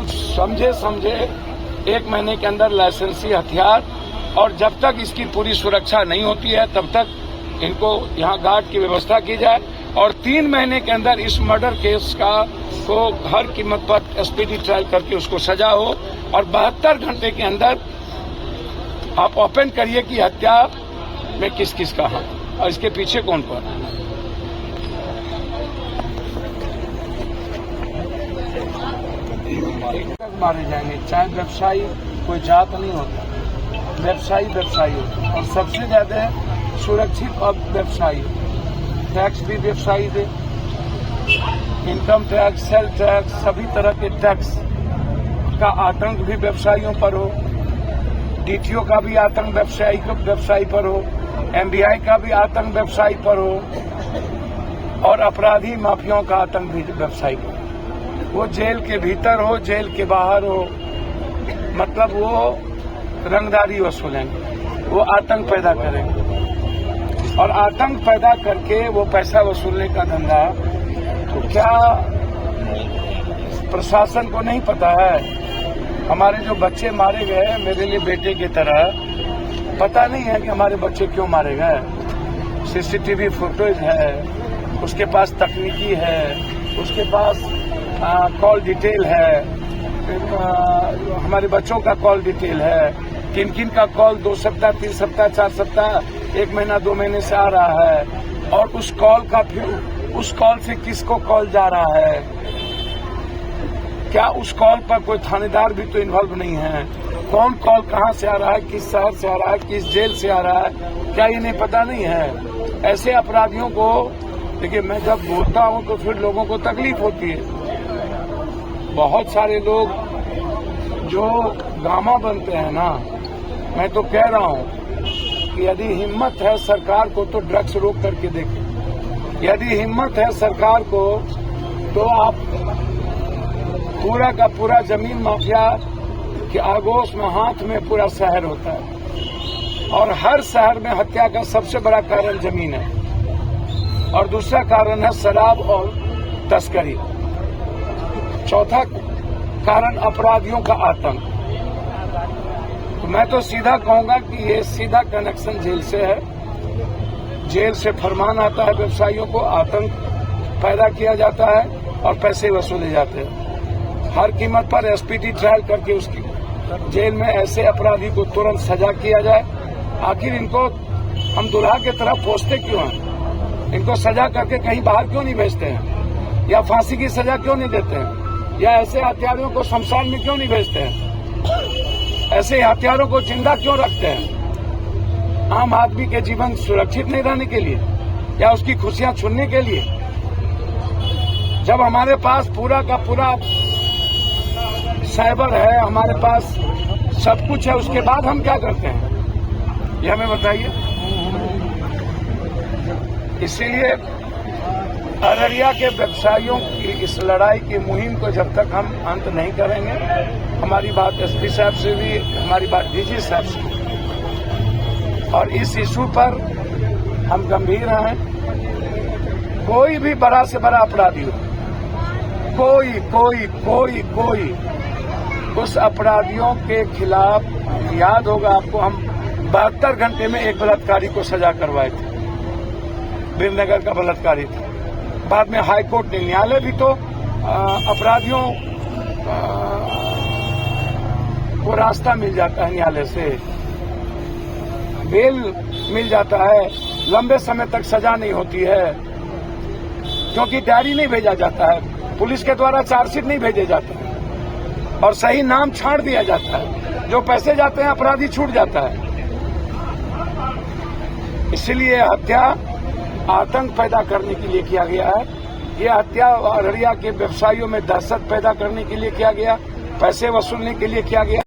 कुछ समझे 1 महीने के अंदर लाइसेंसी हथियार, और जब तक इसकी पूरी सुरक्षा नहीं होती है तब तक इनको यहाँ गार्ड की व्यवस्था की जाए, और 3 महीने के अंदर इस मर्डर केस को हर कीमत पर स्पीडी ट्रायल करके उसको सजा हो, और 72 घंटे के अंदर आप ओपन करिए कि हत्या में किस किस का हाथ और इसके पीछे कौन कौन है। मारे जाएंगे, चाहे व्यवसायी, कोई जात नहीं होता, व्यवसायी होता, और सबसे ज्यादा सुरक्षित और व्यवसायी। टैक्स भी व्यवसायी दे, इनकम टैक्स, सेल टैक्स, सभी तरह के टैक्स का आतंक भी व्यवसायियों पर हो, डीटीओ का भी आतंक व्यवसायी पर हो, एमबीआई का भी आतंक व्यवसायी पर हो, और अपराधी माफियाओं का आतंक भी व्यवसायी पर हो। वो जेल के भीतर हो, जेल के बाहर हो, मतलब वो रंगदारी वसूलेंगे, वो आतंक पैदा करेंगे, और आतंक पैदा करके वो पैसा वसूलने का धंधा, तो क्या प्रशासन को नहीं पता है? हमारे जो बच्चे मारे गए, मेरे लिए बेटे की तरह, पता नहीं है कि हमारे बच्चे क्यों मारे गए। सीसीटीवी फुटेज है, उसके पास तकनीकी है, उसके पास कॉल डिटेल है, हमारे बच्चों का कॉल डिटेल है, किन किन का कॉल 2 सप्ताह, 3 सप्ताह, 4 सप्ताह, 1 महीना, 2 महीने से आ रहा है, और उस कॉल का फिर उस कॉल से किसको कॉल जा रहा है, क्या उस कॉल पर कोई थानेदार भी तो इन्वॉल्व नहीं है, कौन कॉल कहां से आ रहा है, किस शहर से आ रहा है, किस जेल से आ रहा है, क्या इन्हें पता नहीं है? ऐसे अपराधियों को देखिए, मैं जब बोलता हूं तो फिर लोगों को तकलीफ होती है। बहुत सारे लोग जो गामा बनते हैं ना, मैं तो कह रहा हूं कि यदि हिम्मत है सरकार को तो ड्रग्स रोक करके देखें, यदि हिम्मत है सरकार को तो आप पूरा का पूरा जमीन माफिया के आगोश में हाथ में पूरा शहर होता है, और हर शहर में हत्या का सबसे बड़ा कारण जमीन है, और दूसरा कारण है शराब और तस्करी, चौथा कारण अपराधियों का आतंक। तो मैं तो सीधा कहूंगा कि ये सीधा कनेक्शन जेल से है, जेल से फरमान आता है व्यवसायियों को, आतंक पैदा किया जाता है और पैसे वसूले जाते हैं। हर कीमत पर एसपीटी ट्रायल करके उसकी जेल में ऐसे अपराधी को तुरंत सजा किया जाए। आखिर इनको हम दुल्हा की तरह पोसते क्यों हैं? इनको सजा करके कहीं बाहर क्यों नहीं भेजते हैं, या फांसी की सजा क्यों नहीं देते हैं, या ऐसे हत्यारों को शमशान में क्यों नहीं भेजते हैं, ऐसे हत्यारों को जिंदा क्यों रखते हैं? आम आदमी के जीवन सुरक्षित नहीं रहने के लिए, या उसकी खुशियां छीनने के लिए? जब हमारे पास पूरा का पूरा साइबर है, हमारे पास सब कुछ है, उसके बाद हम क्या करते हैं, ये हमें बताइए। इसीलिए अररिया के व्यवसायियों की इस लड़ाई की मुहिम को जब तक हम अंत नहीं करेंगे, हमारी बात एसपी साहब से भी, हमारी बात डीजी साहब से, और इस इशू पर हम गंभीर हैं। कोई भी बड़ा से बड़ा अपराधी हो, कोई उस अपराधियों के खिलाफ, याद होगा आपको, हम 72 घंटे में एक बलात्कारी को सजा करवाए थे, वीरनगर का बलात्कारी था। बाद में हाईकोर्ट ने, न्यायालय भी तो अपराधियों को रास्ता मिल जाता है, न्यायालय से बेल मिल जाता है, लंबे समय तक सजा नहीं होती है, क्योंकि डायरी नहीं भेजा जाता है, पुलिस के द्वारा चार्जशीट नहीं भेजे जाते हैं, और सही नाम छाड़ दिया जाता है, जो पैसे जाते हैं अपराधी छूट जाता है। इसलिए हत्या आतंक पैदा करने के लिए किया गया है। ये हत्या अररिया के व्यवसायियों में दहशत पैदा करने के लिए किया गया, पैसे वसूलने के लिए किया गया।